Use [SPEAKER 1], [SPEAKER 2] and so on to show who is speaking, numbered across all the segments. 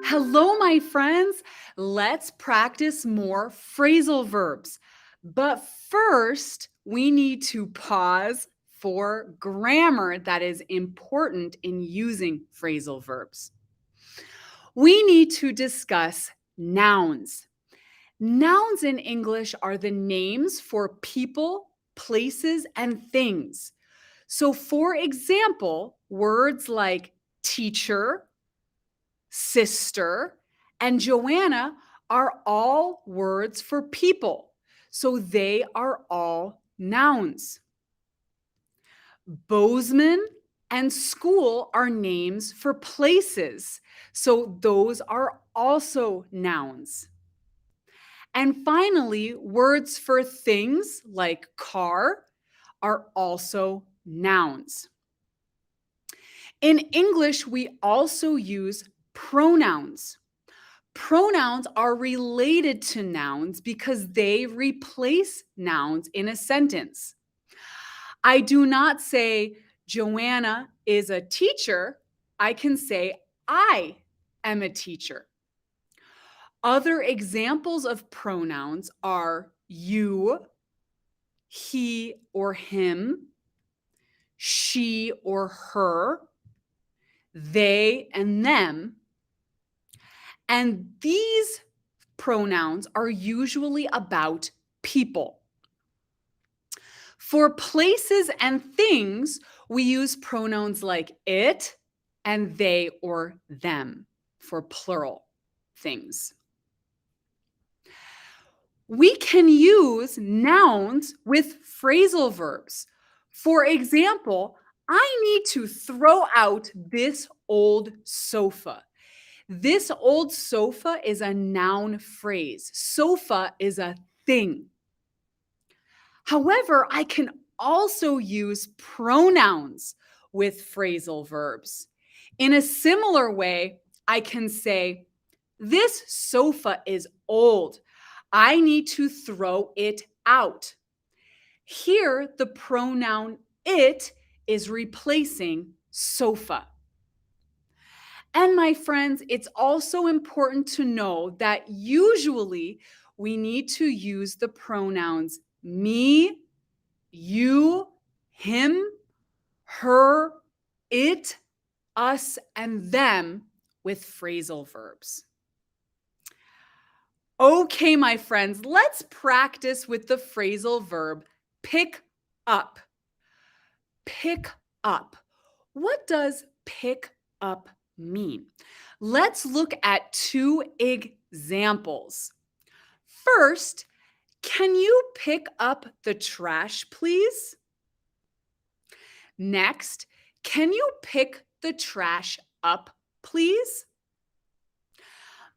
[SPEAKER 1] Hello, my friends. Let's practice more phrasal verbs. But first, we need to pause for grammar that is important in using phrasal verbs. We need to discuss nouns. Nouns in English are the names for people, places, and things. So, for example, words like teacher, sister, and Joanna are all words for people. So they are all nouns. Bozeman and school are names for places. So those are also nouns. And finally, words for things like car are also nouns. In English, we also use pronouns. Pronouns are related to nouns because they replace nouns in a sentence. I do not say Joanna is a teacher. I can say I am a teacher. Other examples of pronouns are you, he or him, she or her, they and them. And these pronouns are usually about people. For places and things, we use pronouns like it and they or them for plural things. We can use nouns with phrasal verbs. For example, I need to throw out this old sofa. This old sofa is a noun phrase. Sofa is a thing. However, I can also use pronouns with phrasal verbs. In a similar way, I can say, this sofa is old. I need to throw it out. Here, the pronoun it is replacing sofa. And my friends, it's also important to know that usually we need to use the pronouns me, you, him, her, it, us, and them with phrasal verbs. Okay, my friends, let's practice with the phrasal verb pick up. Pick up. What does pick up mean? Let's look at two examples. First, can you pick up the trash, please? Next, can you pick the trash up, please?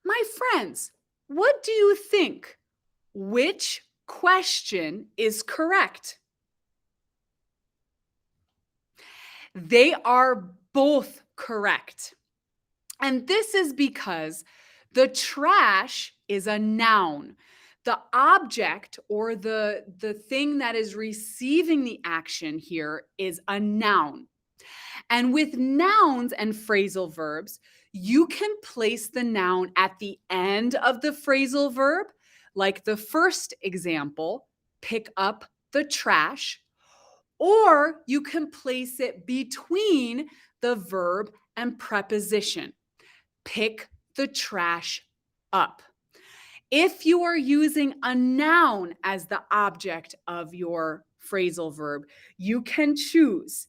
[SPEAKER 1] My friends, what do you think? Which question is correct? They are both correct. And this is because the trash is a noun. The object or the thing that is receiving the action here is a noun. And with nouns and phrasal verbs, you can place the noun at the end of the phrasal verb, like the first example, pick up the trash, or you can place it between the verb and preposition, pick the trash up. If you are using a noun as the object of your phrasal verb, you can choose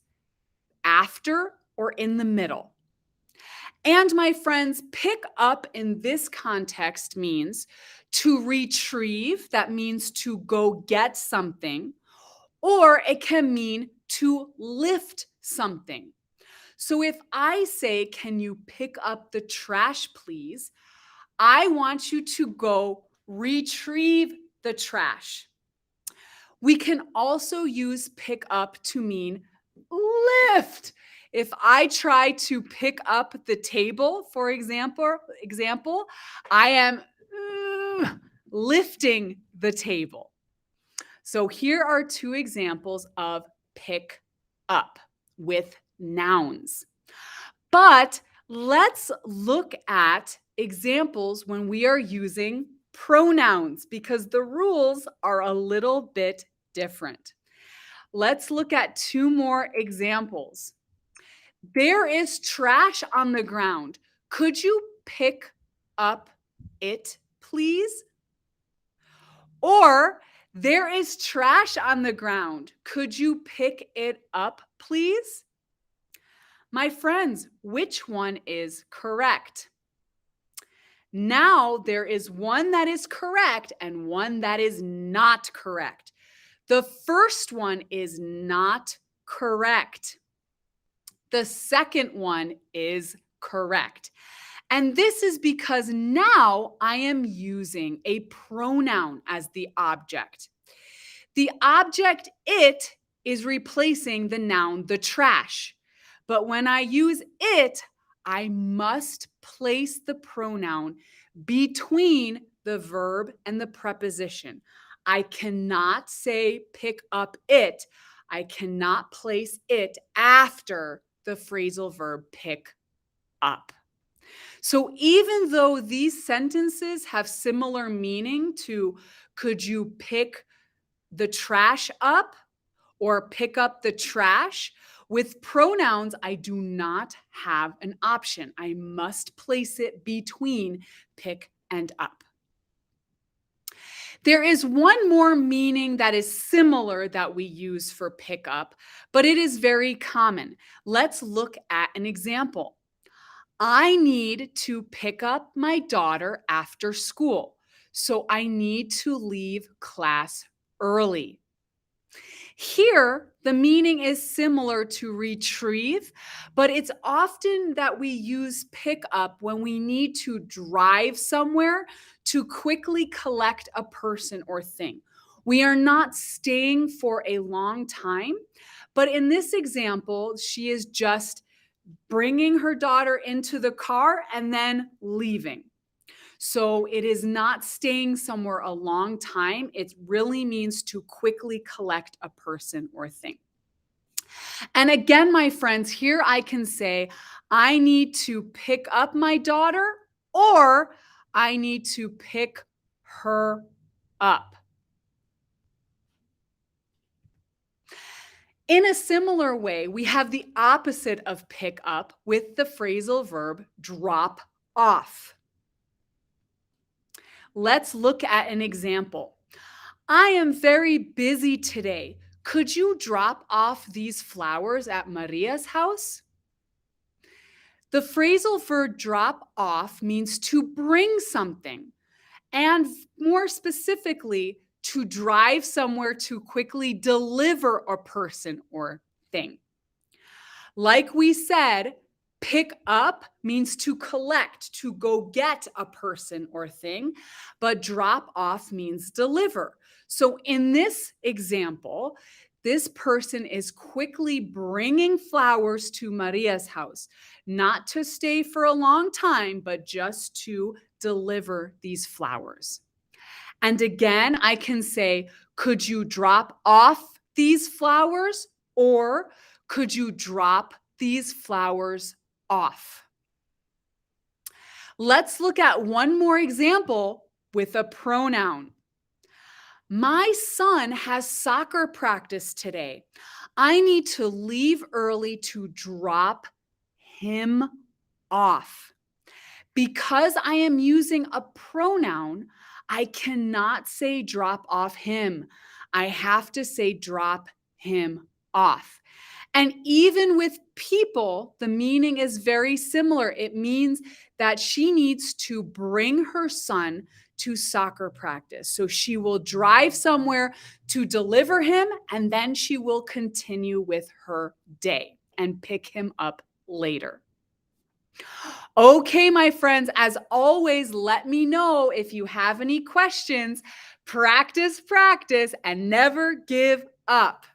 [SPEAKER 1] after or in the middle. And my friends, pick up in this context means to retrieve, that means to go get something, or it can mean to lift something. So if I say, can you pick up the trash, please? I want you to go retrieve the trash. We can also use pick up to mean lift. If I try to pick up the table, for example, I am lifting the table. So here are two examples of pick up with nouns. But let's look at examples when we are using pronouns because the rules are a little bit different. Let's look at two more examples. There is trash on the ground. Could you pick up it, please? Or, there is trash on the ground. Could you pick it up, please? My friends, which one is correct? Now there is one that is correct and one that is not correct. The first one is not correct. The second one is correct. And this is because now I am using a pronoun as the object. The object it is replacing the noun the trash. But when I use it, I must place the pronoun between the verb and the preposition. I cannot say pick up it. I cannot place it after the phrasal verb pick up. So even though these sentences have similar meaning to could you pick the trash up or pick up the trash, with pronouns, I do not have an option. I must place it between pick and up. There is one more meaning that is similar that we use for pick up, but it is very common. Let's look at an example. I need to pick up my daughter after school, so I need to leave class early. Here, the meaning is similar to retrieve, but it's often that we use pick up when we need to drive somewhere to quickly collect a person or thing. We are not staying for a long time, but in this example, she is just bringing her daughter into the car and then leaving. So it is not staying somewhere a long time. It really means to quickly collect a person or thing. And again, my friends, here I can say, I need to pick up my daughter or I need to pick her up. In a similar way, we have the opposite of pick up with the phrasal verb drop off. Let's look at an example. I am very busy today. Could you drop off these flowers at Maria's house? The phrasal verb drop off means to bring something, and more specifically, to drive somewhere to quickly deliver a person or thing. Like we said, pick up means to collect, to go get a person or thing, but drop off means deliver. So in this example, this person is quickly bringing flowers to Maria's house, not to stay for a long time, but just to deliver these flowers. And again, I can say, could you drop off these flowers? Or could you drop these flowers off? Let's look at one more example with a pronoun. My son has soccer practice today. I need to leave early to drop him off. Because I am using a pronoun, I cannot say drop off him. I have to say drop him off. And even with people, the meaning is very similar. It means that she needs to bring her son to soccer practice. So she will drive somewhere to deliver him, and then she will continue with her day and pick him up later. Okay, my friends, as always, let me know if you have any questions. Practice, practice, and never give up.